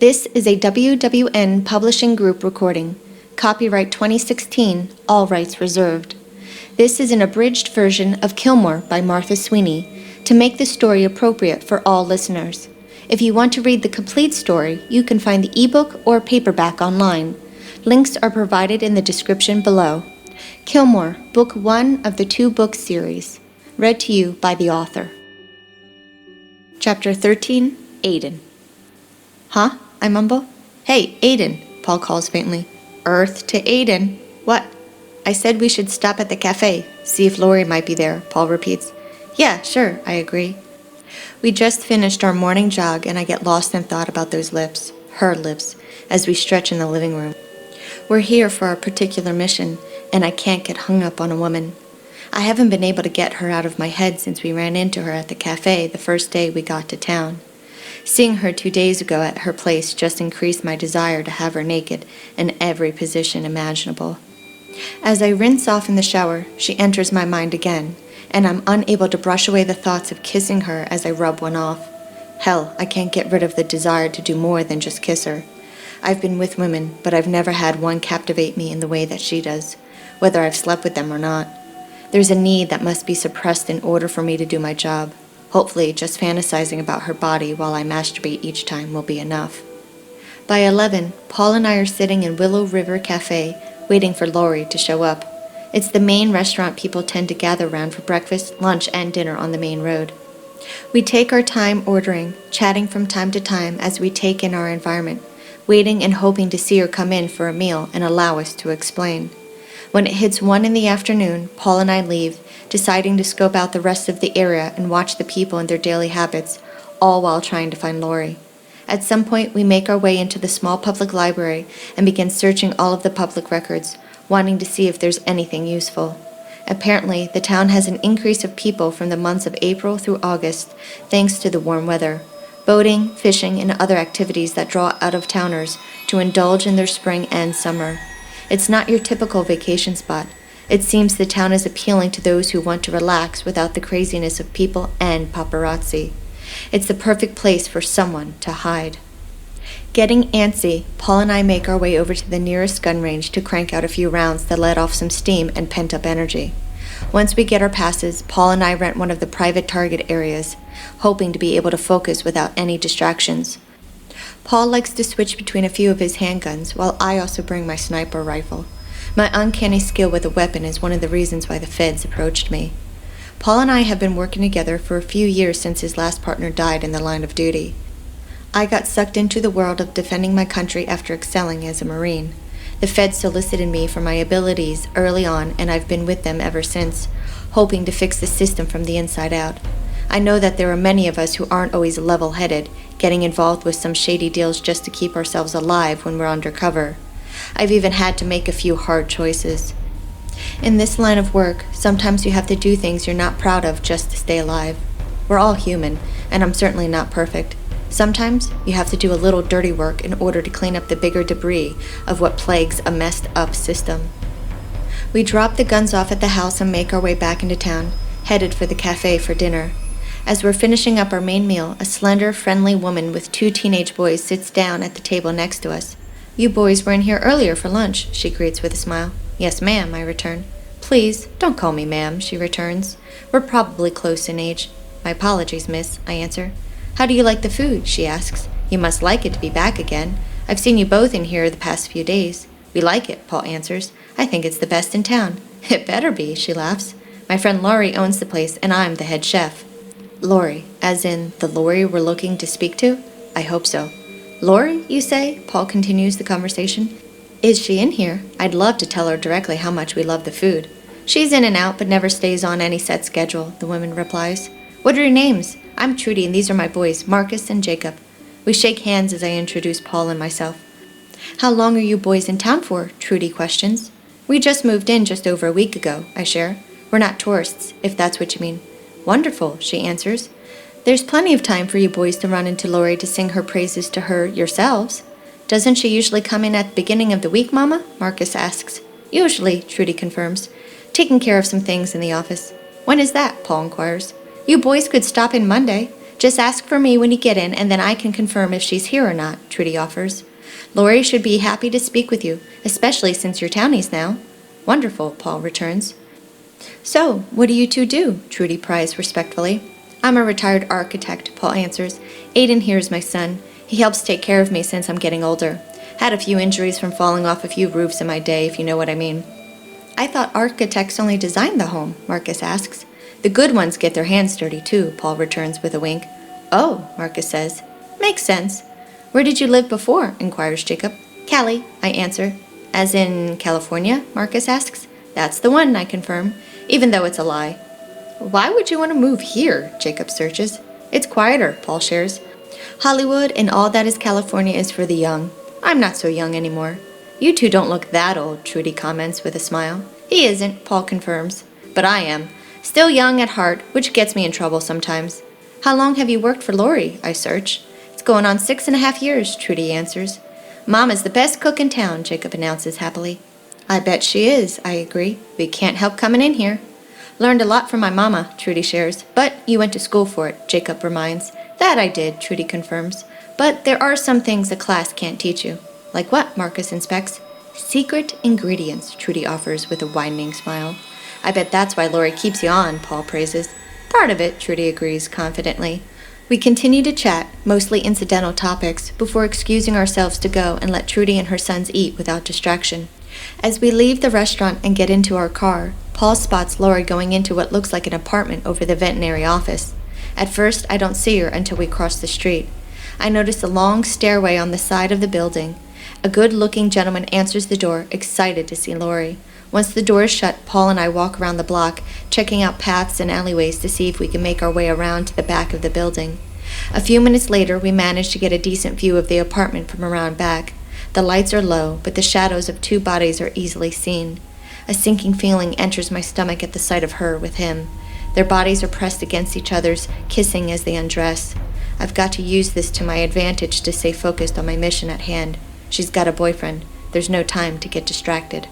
This is a WWN Publishing Group recording. Copyright 2016, all rights reserved. This is an abridged version of Killmore by Martha Sweeney to make the story appropriate for all listeners. If you want to read the complete story, you can find the ebook or paperback online. Links are provided in the description below. Killmore, Book 1 of the 2-book series. Read to you by the author. Chapter 13, Aiden. Huh? I mumble. Hey, Aiden, Paul calls faintly. Earth to Aiden. What? I said we should stop at the cafe, see if Laurie might be there, Paul repeats. Yeah, sure, I agree. We just finished our morning jog and I get lost in thought about those lips, her lips, as we stretch in the living room. We're here for our particular mission, and I can't get hung up on a woman. I haven't been able to get her out of my head since we ran into her at the cafe the first day we got to town. Seeing her 2 days ago at her place just increased my desire to have her naked in every position imaginable. As I rinse off in the shower, she enters my mind again, and I'm unable to brush away the thoughts of kissing her as I rub one off. Hell, I can't get rid of the desire to do more than just kiss her. I've been with women, but I've never had one captivate me in the way that she does, whether I've slept with them or not. There's a need that must be suppressed in order for me to do my job. Hopefully, just fantasizing about her body while I masturbate each time will be enough. By 11, Paul and I are sitting in Willow River Cafe, waiting for Laurie to show up. It's the main restaurant people tend to gather around for breakfast, lunch, and dinner on the main road. We take our time ordering, chatting from time to time as we take in our environment, waiting and hoping to see her come in for a meal and allow us to explain. When it hits 1 in the afternoon, Paul and I leave, deciding to scope out the rest of the area and watch the people and their daily habits, all while trying to find Laurie. At some point, we make our way into the small public library and begin searching all of the public records, wanting to see if there's anything useful. Apparently, the town has an increase of people from the months of April through August, thanks to the warm weather. Boating, fishing, and other activities that draw out-of-towners to indulge in their spring and summer. It's not your typical vacation spot. It seems the town is appealing to those who want to relax without the craziness of people and paparazzi. It's the perfect place for someone to hide. Getting antsy, Paul and I make our way over to the nearest gun range to crank out a few rounds that let off some steam and pent-up energy. Once we get our passes, Paul and I rent one of the private target areas, hoping to be able to focus without any distractions. Paul likes to switch between a few of his handguns, while I also bring my sniper rifle. My uncanny skill with a weapon is one of the reasons why the feds approached me. Paul and I have been working together for a few years since his last partner died in the line of duty. I got sucked into the world of defending my country after excelling as a Marine. The feds solicited me for my abilities early on, and I've been with them ever since, hoping to fix the system from the inside out. I know that there are many of us who aren't always level-headed, getting involved with some shady deals just to keep ourselves alive when we're undercover. I've even had to make a few hard choices. In this line of work, sometimes you have to do things you're not proud of just to stay alive. We're all human, and I'm certainly not perfect. Sometimes you have to do a little dirty work in order to clean up the bigger debris of what plagues a messed-up system. We drop the guns off at the house and make our way back into town, headed for the cafe for dinner. As we're finishing up our main meal, a slender, friendly woman with 2 teenage boys sits down at the table next to us. You boys were in here earlier for lunch, she greets with a smile. Yes, ma'am, I return. Please, don't call me ma'am, she returns. We're probably close in age. My apologies, miss, I answer. How do you like the food, she asks. You must like it to be back again. I've seen you both in here the past few days. We like it, Paul answers. I think it's the best in town. It better be, she laughs. My friend Laurie owns the place, and I'm the head chef. Laurie, as in the Laurie we're looking to speak to? I hope so. Laurie, you say? Paul continues the conversation. Is she in here? I'd love to tell her directly how much we love the food. She's in and out, but never stays on any set schedule, the woman replies. What are your names? I'm Trudy, and these are my boys, Marcus and Jacob. We shake hands as I introduce Paul and myself. How long are you boys in town for? Trudy questions. We just moved in just over a week ago, I share. We're not tourists, if that's what you mean. Wonderful, she answers. There's plenty of time for you boys to run into Laurie to sing her praises to her yourselves. Doesn't she usually come in at the beginning of the week, Mama? Marcus asks. Usually, Trudy confirms. Taking care of some things in the office. When is that? Paul inquires. You boys could stop in Monday. Just ask for me when you get in, and then I can confirm if she's here or not, Trudy offers. Laurie should be happy to speak with you, especially since you're townies now. Wonderful, Paul returns. So, what do you two do? Trudy pries respectfully. I'm a retired architect, Paul answers. Aiden here is my son. He helps take care of me since I'm getting older. Had a few injuries from falling off a few roofs in my day, if you know what I mean. I thought architects only designed the home, Marcus asks. The good ones get their hands dirty too, Paul returns with a wink. Oh, Marcus says. Makes sense. Where did you live before? Inquires Jacob. Cali, I answer. As in California? Marcus asks. That's the one, I confirm, even though it's a lie. Why would you want to move here? Jacob searches. It's quieter, Paul shares. Hollywood and all that is California is for the young. I'm not so young anymore. You two don't look that old, Trudy comments with a smile. He isn't, Paul confirms. But I am. Still young at heart, which gets me in trouble sometimes. How long have you worked for Laurie? I search. It's going on 6.5 years, Trudy answers. Mama's the best cook in town, Jacob announces happily. I bet she is, I agree. We can't help coming in here. Learned a lot from my mama, Trudy shares. But you went to school for it, Jacob reminds. That I did, Trudy confirms. But there are some things a class can't teach you. Like what? Marcus inspects. Secret ingredients, Trudy offers with a widening smile. I bet that's why Laurie keeps you on, Paul praises. Part of it, Trudy agrees confidently. We continue to chat, mostly incidental topics, before excusing ourselves to go and let Trudy and her sons eat without distraction. As we leave the restaurant and get into our car, Paul spots Laurie going into what looks like an apartment over the veterinary office. At first, I don't see her until we cross the street. I notice a long stairway on the side of the building. A good-looking gentleman answers the door, excited to see Laurie. Once the door is shut, Paul and I walk around the block, checking out paths and alleyways to see if we can make our way around to the back of the building. A few minutes later, we manage to get a decent view of the apartment from around back. The lights are low, but the shadows of two bodies are easily seen. A sinking feeling enters my stomach at the sight of her with him. Their bodies are pressed against each other's, kissing as they undress. I've got to use this to my advantage to stay focused on my mission at hand. She's got a boyfriend. There's no time to get distracted.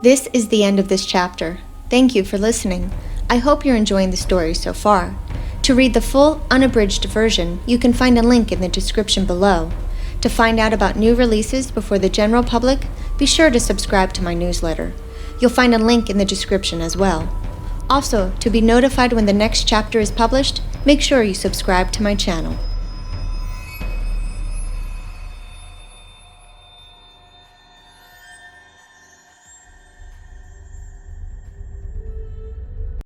This is the end of this chapter. Thank you for listening. I hope you're enjoying the story so far. To read the full, unabridged version, you can find a link in the description below. To find out about new releases before the general public, be sure to subscribe to my newsletter. You'll find a link in the description as well. Also, to be notified when the next chapter is published, make sure you subscribe to my channel.